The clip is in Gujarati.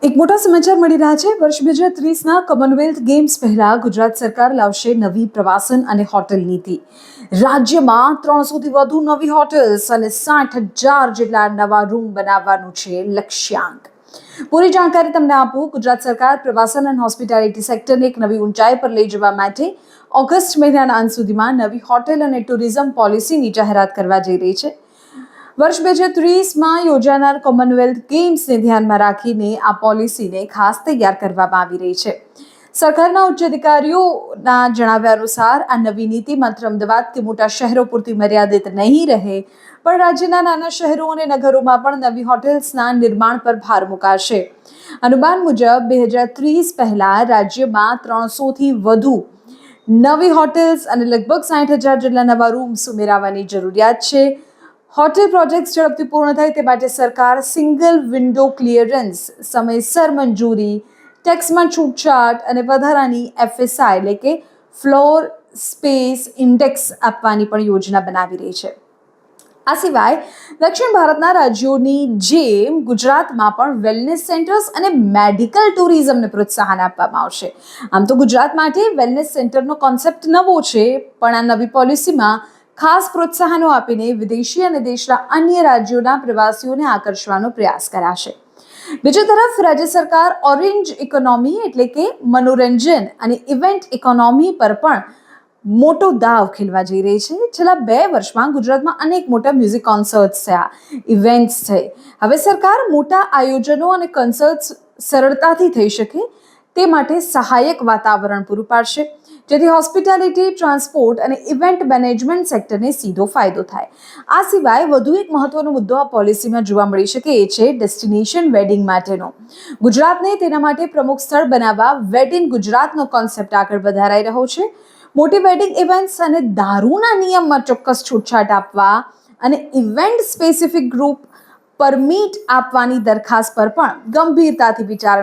એક મોટા સમાચાર મળી રહ્યા છે. વર્ષ 2030ના કોમનવેલ્થ ગેમ્સ પહેલા ગુજરાત સરકાર લાવશે નવી પ્રવાસન અને હોટેલ નીતિ. રાજ્યમાં 300થી વધુ નવી હોટેલ્સ અને 60,000 જેટલા નવા રૂમ બનાવવાનું છે લક્ષ્યાંક. પૂરી જાણકારી તમને આપું. ગુજરાત સરકાર પ્રવાસન અને હોસ્પિટાલિટી સેક્ટરને એક નવી ઊંચાઈ પર લઈ જવા માટે ઓગસ્ટ મહિનાના અંત સુધીમાં નવી હોટેલ અને ટુરિઝમ પોલિસીની જાહેરાત કરવા જઈ રહી છે. વર્ષ 2030માં યોજાનાર કોમનવેલ્થ ગેમ્સને ધ્યાનમાં રાખીને આ પોલિસીને ખાસ તૈયાર કરવામાં આવી રહી છે. સરકારના ઉચ્ચ અધિકારીઓના જણાવ્યા અનુસાર આ નવી નીતિ માત્ર અમદાવાદ કે મોટા શહેરો પૂરતી મર્યાદિત નહીં રહે, પણ રાજ્યના નાના શહેરો અને નગરોમાં પણ નવી હોટેલ્સના નિર્માણ પર ભાર મુકાશે. અનુમાન મુજબ 2030 પહેલા રાજ્યમાં 300થી વધુ નવી હોટેલ્સ અને લગભગ 60,000 જેટલા નવા રૂમ્સ ઉમેરવાની જરૂરિયાત છે. હોટેલ પ્રોજેક્ટ્સ ઝડપથી પૂર્ણ થાય તે માટે સરકાર સિંગલ વિન્ડો ક્લિયરન્સ, સમયસર મંજૂરી, ટેક્સમાં છૂટછાટ અને વધારાની FSI એટલે કે ફ્લોર સ્પેસ ઇન્ડેક્સ આપવાની પણ યોજના બનાવી રહી છે. આ સિવાય દક્ષિણ ભારતના રાજ્યોની જેમ ગુજરાતમાં પણ વેલનેસ સેન્ટર્સ અને મેડિકલ ટુરિઝમને પ્રોત્સાહન આપવામાં આવશે. આમ તો ગુજરાત માટે વેલનેસ સેન્ટરનો કોન્સેપ્ટ નવો છે, પણ આ નવી પોલિસીમાં ખાસ પ્રોત્સાહનો આપીને વિદેશી અને દેશના અન્ય રાજ્યોના પ્રવાસીઓને આકર્ષવાનો પ્રયાસ કરાશે. બીજી તરફ રાજ્ય સરકાર ઓરેન્જ ઇકોનોમી એટલે કે મનોરંજન અને ઇવેન્ટ ઇકોનોમી પર પણ મોટો દાવ ખેલવા જઈ રહી છે. છેલ્લા 2 વર્ષમાં ગુજરાતમાં અનેક મોટા મ્યુઝિક કોન્સર્ટ્સ થયા, ઇવેન્ટ્સ થઈ. હવે સરકાર મોટા આયોજનો અને કોન્સર્ટ્સ સરળતાથી થઈ શકે તે માટે સહાયક વાતાવરણ પૂરું પાડશે, જેથી હોસ્પિટાલિટી, ટ્રાન્સપોર્ટ અને ઇવેન્ટ મેનેજમેન્ટ સેક્ટરને સીધો ફાયદો થાય. આ સિવાય વધુ એક મહત્વનો મુદ્દો આ પોલિસીમાં જોવા મળી શકે એ છે ડેસ્ટિનેશન વેડિંગ માટેનો. ગુજરાતને તેના માટે પ્રમુખ સ્થળ બનાવવા વેડ ઇન ગુજરાતનો કોન્સેપ્ટ આગળ વધારાઈ રહ્યો છે. મોટી વેડિંગ ઇવેન્ટ્સ અને દારૂના નિયમમાં ચોક્કસ છૂટછાટ આપવા અને ઇવેન્ટ સ્પેસિફિક ગ્રુપ પરમિટ આપવાની દરખાસ્ત પર પણ ગંભીરતાથી વિચારણા